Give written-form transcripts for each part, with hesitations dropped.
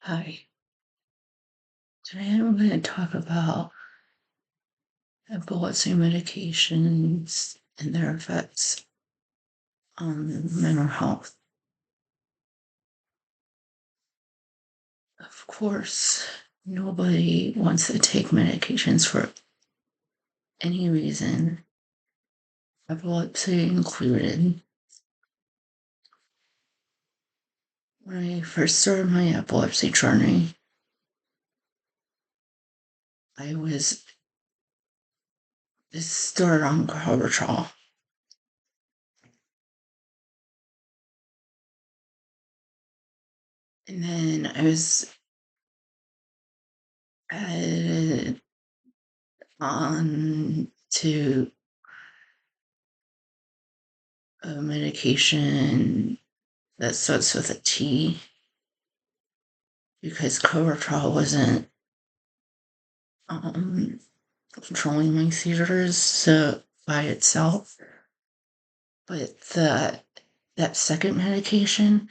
Hi. Today I'm going to talk about epilepsy medications and their effects on mental health. Of course, nobody wants to take medications for any reason, epilepsy included. When I first started my epilepsy journey, I was started on Covertrol. And then I was added on to a medication that starts with a T because Covertrol wasn't um, controlling my seizures so by itself, but that second medication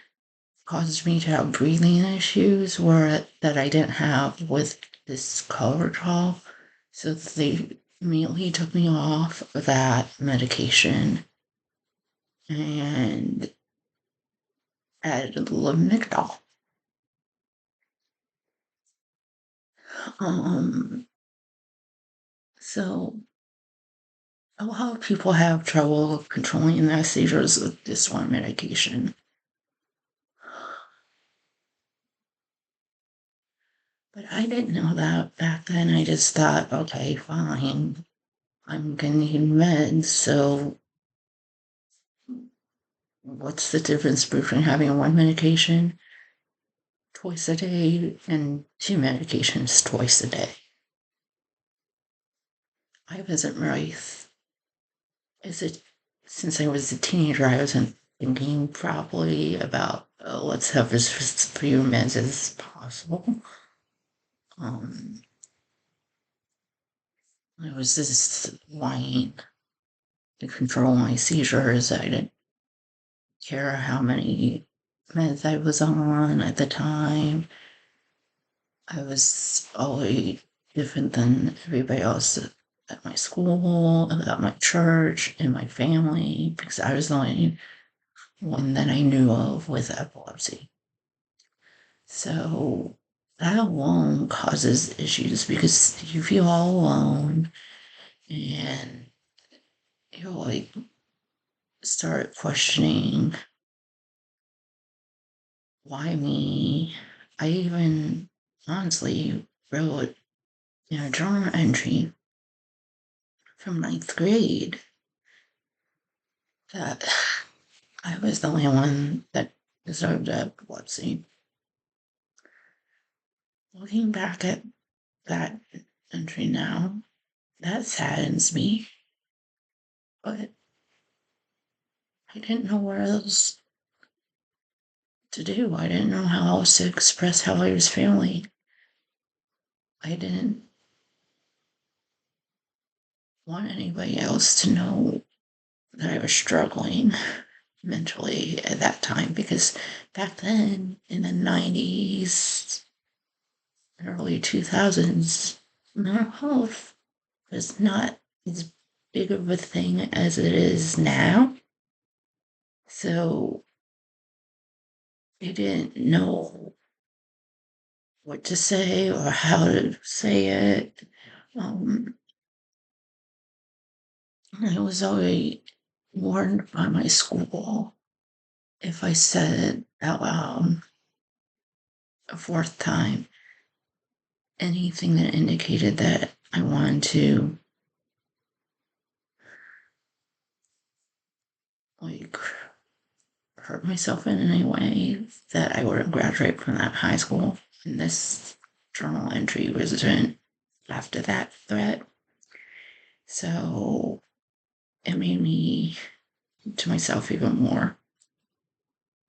caused me to have breathing issues where that I didn't have with this Covertrol, so they immediately took me off of that medication and added lamictal. Um, so a lot of people have trouble controlling their seizures with this one medication. But I didn't know that back then. I just thought, okay, fine. I'm gonna need meds, so what's the difference between having one medication twice a day and two medications twice a day? I wasn't really, is it, since I was a teenager, I wasn't thinking properly about, let's have as few meds as possible. I was just wanting to control my seizures. I didn't care how many meds I was on at the time. I was always different than everybody else at my school, at my church, in my family, because I was the only one that I knew of with epilepsy. So that alone causes issues because you feel all alone and you like start questioning, why me? I even honestly wrote in a journal entry from ninth grade that I was the only one that deserved epilepsy. Looking back at that entry now, that saddens me, but I didn't know what else to do. I didn't know how else to express how I was feeling. I didn't want anybody else to know that I was struggling mentally at that time because back then in the 90s and early 2000s, mental health was not as big of a thing as it is now. So I didn't know what to say or how to say it. Um, I was always warned by my school if I said it out loud a fourth time, anything that indicated that I wanted to like hurt myself in any way, that I wouldn't graduate from that high school. And this journal entry was written after that threat. So it made me to myself even more.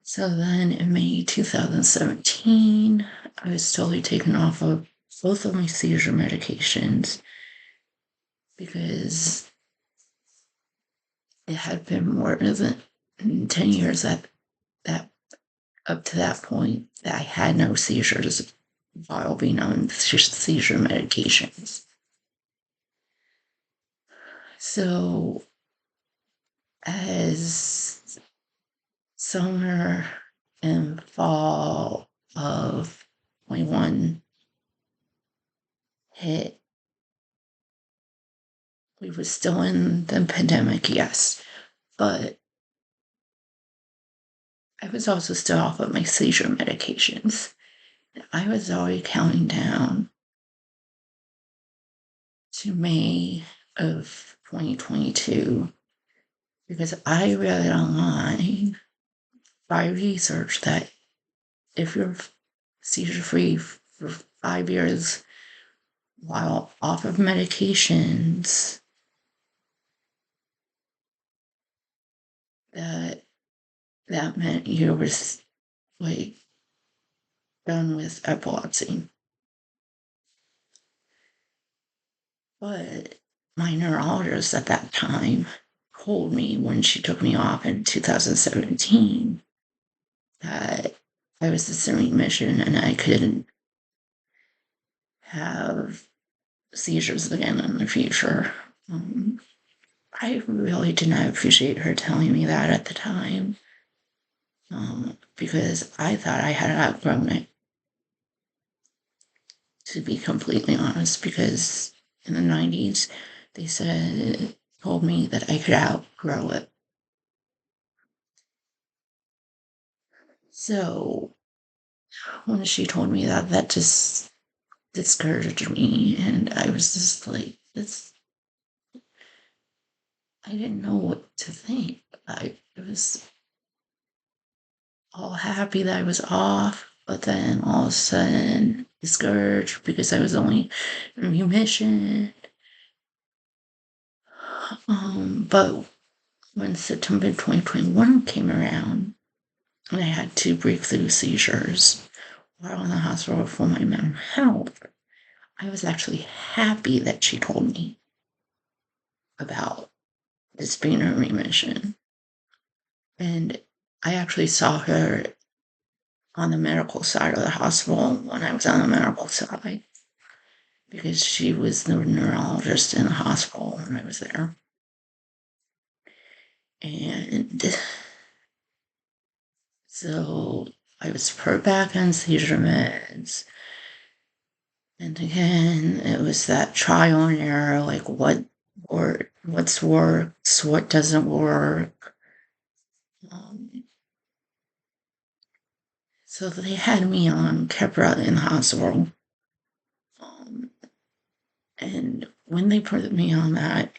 So then in May 2017, I was totally taken off of both of my seizure medications because it had been more than 10 years that up to that point, I had no seizures while being on seizure medications. So, as summer and fall of 21 hit, we were still in the pandemic, yes, but I was also still off of my seizure medications. I was already counting down to May of 2022 because I read online by research that if you're seizure free for 5 years while off of medications, that meant you were like done with epilepsy. But my neurologist at that time told me when she took me off in 2017 that I was still in remission and I couldn't have seizures again in the future. I really did not appreciate her telling me that at the time, because I thought I had outgrown it, to be completely honest, because in the 90s, they told me that I could outgrow it. So when she told me that, that just discouraged me, and I was just like, this. I didn't know what to think. I was all happy that I was off, but then all of a sudden discouraged because I was only in remission. But when September 2021 came around, and I had 2 breakthrough seizures while in the hospital for my mental health, I was actually happy that she told me about this being a remission. And I actually saw her on the medical side of the hospital when I was on the medical side because she was the neurologist in the hospital when I was there. And so I was put back on seizure meds. And again, it was that trial and error, like what works, what doesn't work. So they had me on Keppra in the hospital. And when they put me on that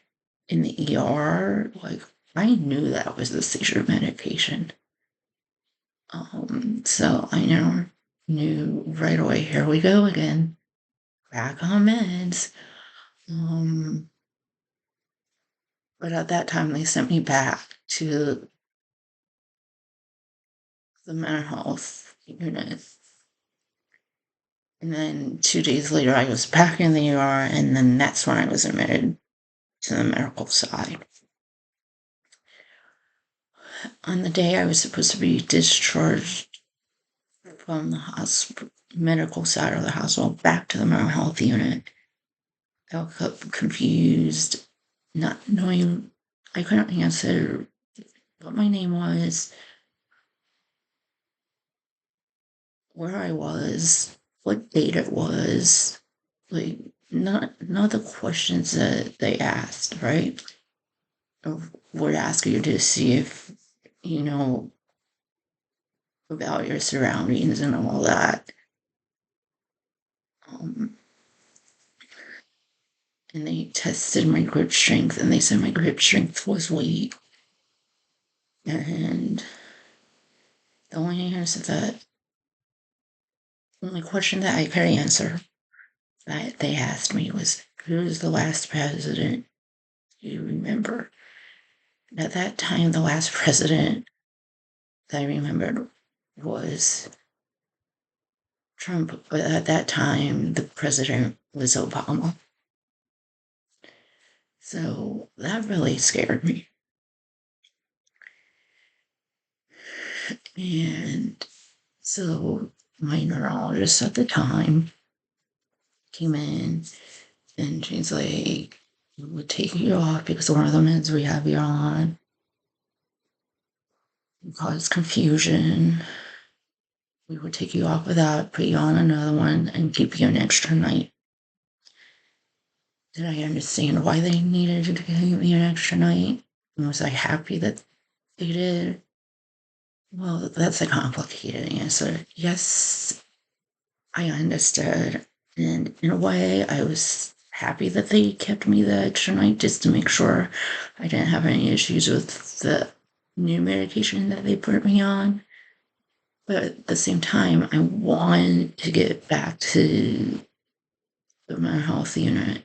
in the ER, like I knew that was the seizure medication. So I knew right away, here we go again, back on meds. But at that time, they sent me back to the mental health unit. And then 2 days later, I was back in the ER, and then that's when I was admitted to the medical side. On the day I was supposed to be discharged from the medical side of the hospital back to the mental health unit, I got confused, not knowing, I couldn't answer what my name was, where I was, what date it was, like not the questions that they asked, right? Or would ask you to see if you know about your surroundings and all that. And they tested my grip strength, and they said my grip strength was weak. And the only question that I could answer that they asked me was, who's the last president you remember? And at that time, the last president that I remembered was Trump, but at that time, the president was Obama. So that really scared me. And So my neurologist at the time came in and she's like, we'll take you off because one of the meds we have you on cause confusion. We would take you off of that, put you on another one, and keep you an extra night. Did I understand why they needed to give me an extra night? And was I happy that they did? Well, that's a complicated answer. Yes, I understood. And in a way, I was happy that they kept me the extra night just to make sure I didn't have any issues with the new medication that they put me on. But at the same time, I wanted to get back to the mental health unit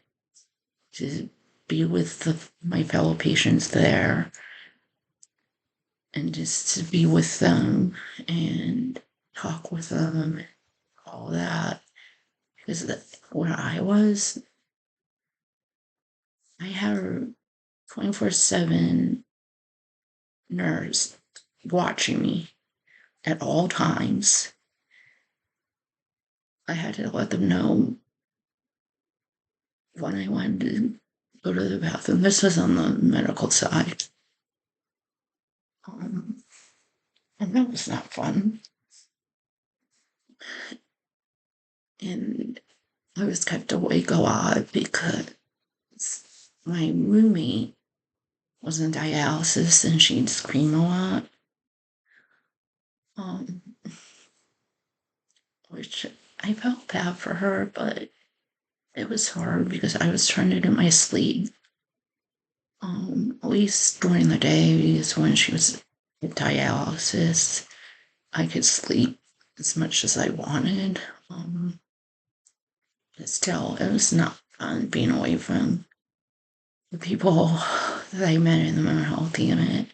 to be with my fellow patients there and just to be with them and talk with them and all that. Because where I was, I had a 24/7 nurse watching me at all times. I had to let them know when I wanted to go to the bathroom. This was on the medical side. And that was not fun. And I was kept awake a lot because my roommate was in dialysis and she'd scream a lot. Um, which I felt bad for her, but it was hard because I was trying to get my sleep. At least during the days when she was at dialysis, I could sleep as much as I wanted. But still, it was not fun being away from the people that I met in the mental health unit.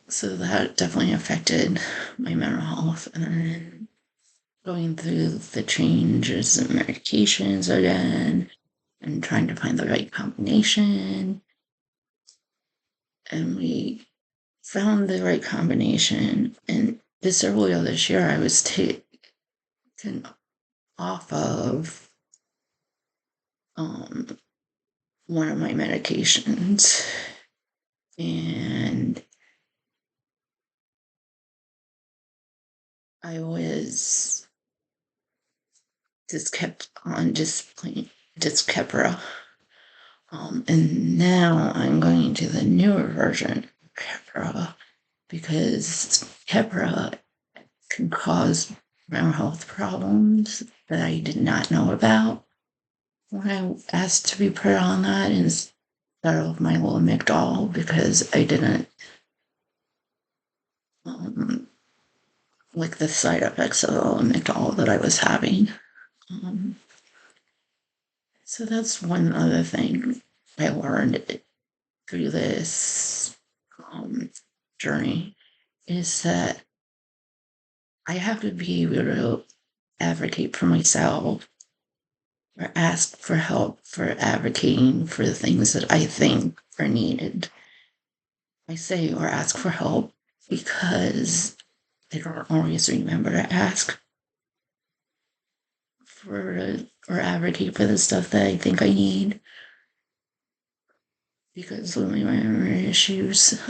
So that definitely affected my mental health. And then going through the changes and medications again and trying to find the right combination. And we found the right combination. And this earlier this year, I was taken off of one of my medications. And I was just kept on just plain Dyspepra. And now I'm going to the newer version of Keppra because Keppra can cause mental health problems that I did not know about when I asked to be put on that instead of my Lamictal because I didn't like the side effects of the Lamictal that I was having. So that's one other thing I learned through this journey is that I have to be able to advocate for myself or ask for help for advocating for the things that I think are needed. I say or ask for help because I don't always remember to ask for or advocate for the stuff that I think I need because of my memory issues,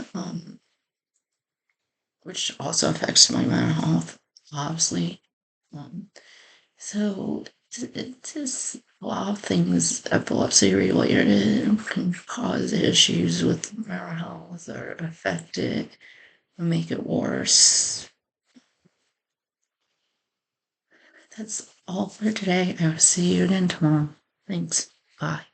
which also affects my mental health, obviously. So it's just a lot of things epilepsy related can cause issues with mental health or affect it and make it worse. That's all for today. I will see you again tomorrow. Thanks. Bye.